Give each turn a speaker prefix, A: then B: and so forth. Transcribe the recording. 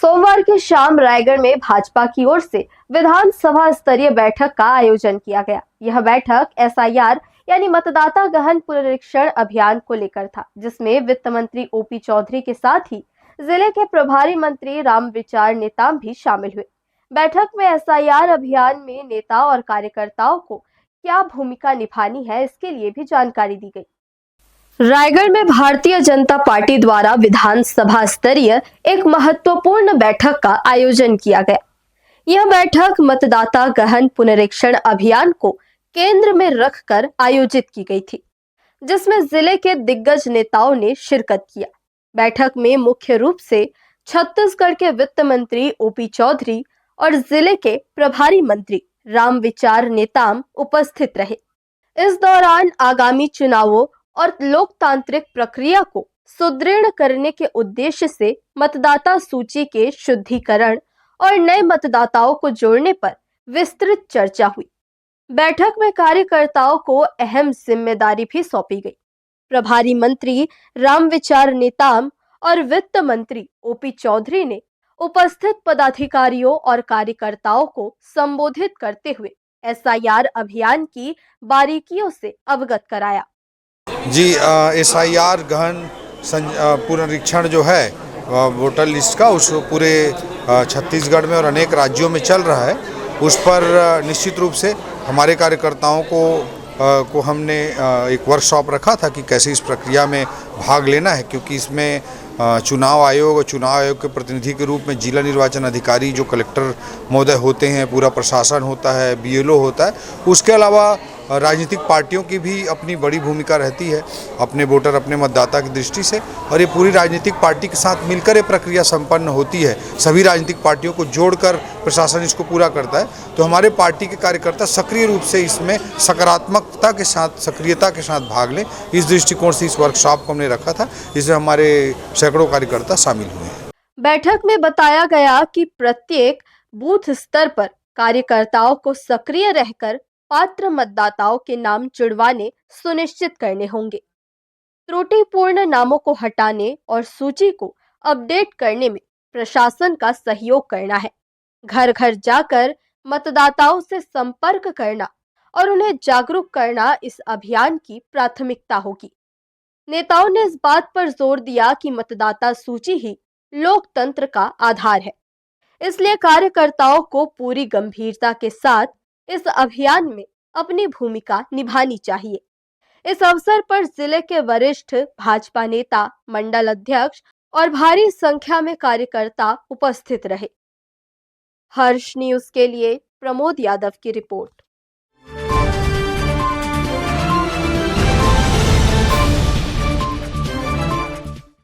A: सोमवार की शाम रायगढ़ में भाजपा की ओर से विधानसभा स्तरीय बैठक का आयोजन किया गया। यह बैठक एसआईआर यानी मतदाता गहन पुनरीक्षण अभियान को लेकर था, जिसमें वित्त मंत्री ओपी चौधरी के साथ ही जिले के प्रभारी मंत्री रामविचार नेताम भी शामिल हुए। बैठक में एसआईआर अभियान में नेता और कार्यकर्ताओं को क्या भूमिका निभानी है, इसके लिए भी जानकारी दी गई। रायगढ़ में भारतीय जनता पार्टी द्वारा विधानसभा स्तरीय एक महत्वपूर्ण बैठक का आयोजन किया गया। यह बैठक मतदाता गहन पुनरीक्षण अभियान को केंद्र में रखकर आयोजित की गई थी, जिसमें जिले के दिग्गज नेताओं ने शिरकत किया। बैठक में मुख्य रूप से छत्तीसगढ़ के वित्त मंत्री ओपी चौधरी और जिले के प्रभारी मंत्री रामविचार नेताम उपस्थित रहे। इस दौरान आगामी चुनावों और लोकतांत्रिक प्रक्रिया को सुदृढ़ करने के उद्देश्य से मतदाता सूची के शुद्धिकरण और नए मतदाताओं को जोड़ने पर विस्तृत चर्चा हुई। बैठक में कार्यकर्ताओं को अहम जिम्मेदारी भी सौंपी गई। प्रभारी मंत्री रामविचार नेताम और वित्त मंत्री ओपी चौधरी ने उपस्थित पदाधिकारियों और कार्यकर्ताओं को संबोधित करते हुए एसआईआर अभियान की बारीकियों से अवगत कराया।
B: जी, एसआईआर गहन पुनरीक्षण जो है वोटर लिस्ट का, उस पूरे छत्तीसगढ़ में और अनेक राज्यों में चल रहा है। उस पर निश्चित रूप से हमारे कार्यकर्ताओं को हमने एक वर्कशॉप रखा था कि कैसे इस प्रक्रिया में भाग लेना है, क्योंकि इसमें चुनाव आयोग और चुनाव आयोग के प्रतिनिधि के रूप में जिला निर्वाचन अधिकारी जो कलेक्टर महोदय होते हैं, पूरा प्रशासन होता है, बीएलओ होता है। उसके अलावा राजनीतिक पार्टियों की भी अपनी बड़ी भूमिका रहती है अपने वोटर, अपने मतदाता की दृष्टि से, और ये पूरी राजनीतिक पार्टी के साथ मिलकर ये प्रक्रिया संपन्न होती है। सभी राजनीतिक पार्टियों को जोड़कर प्रशासन इसको पूरा करता है। तो हमारे पार्टी के कार्यकर्ता सक्रिय रूप से इसमें सकारात्मकता के साथ, सक्रियता के साथ भाग लें, इस दृष्टिकोण से इस वर्कशॉप को हमने रखा था। इसमें हमारे सैकड़ों कार्यकर्ता शामिल हुए हैं।
A: बैठक में बताया गया कि प्रत्येक बूथ स्तर पर कार्यकर्ताओं को सक्रिय रहकर पात्र मतदाताओं के नाम जुड़वाने सुनिश्चित करने होंगे। त्रुटिपूर्ण नामों को हटाने और सूची को अपडेट करने में प्रशासन का सहयोग करना है। घर घर जाकर मतदाताओं से संपर्क करना और उन्हें जागरूक करना इस अभियान की प्राथमिकता होगी। नेताओं ने इस बात पर जोर दिया कि मतदाता सूची ही लोकतंत्र का आधार है, इसलिए कार्यकर्ताओं को पूरी गंभीरता के साथ इस अभियान में अपनी भूमिका निभानी चाहिए। इस अवसर पर जिले के वरिष्ठ भाजपा नेता, मंडल अध्यक्ष और भारी संख्या में कार्यकर्ता उपस्थित रहे। हर्ष न्यूज के लिए प्रमोद यादव की रिपोर्ट।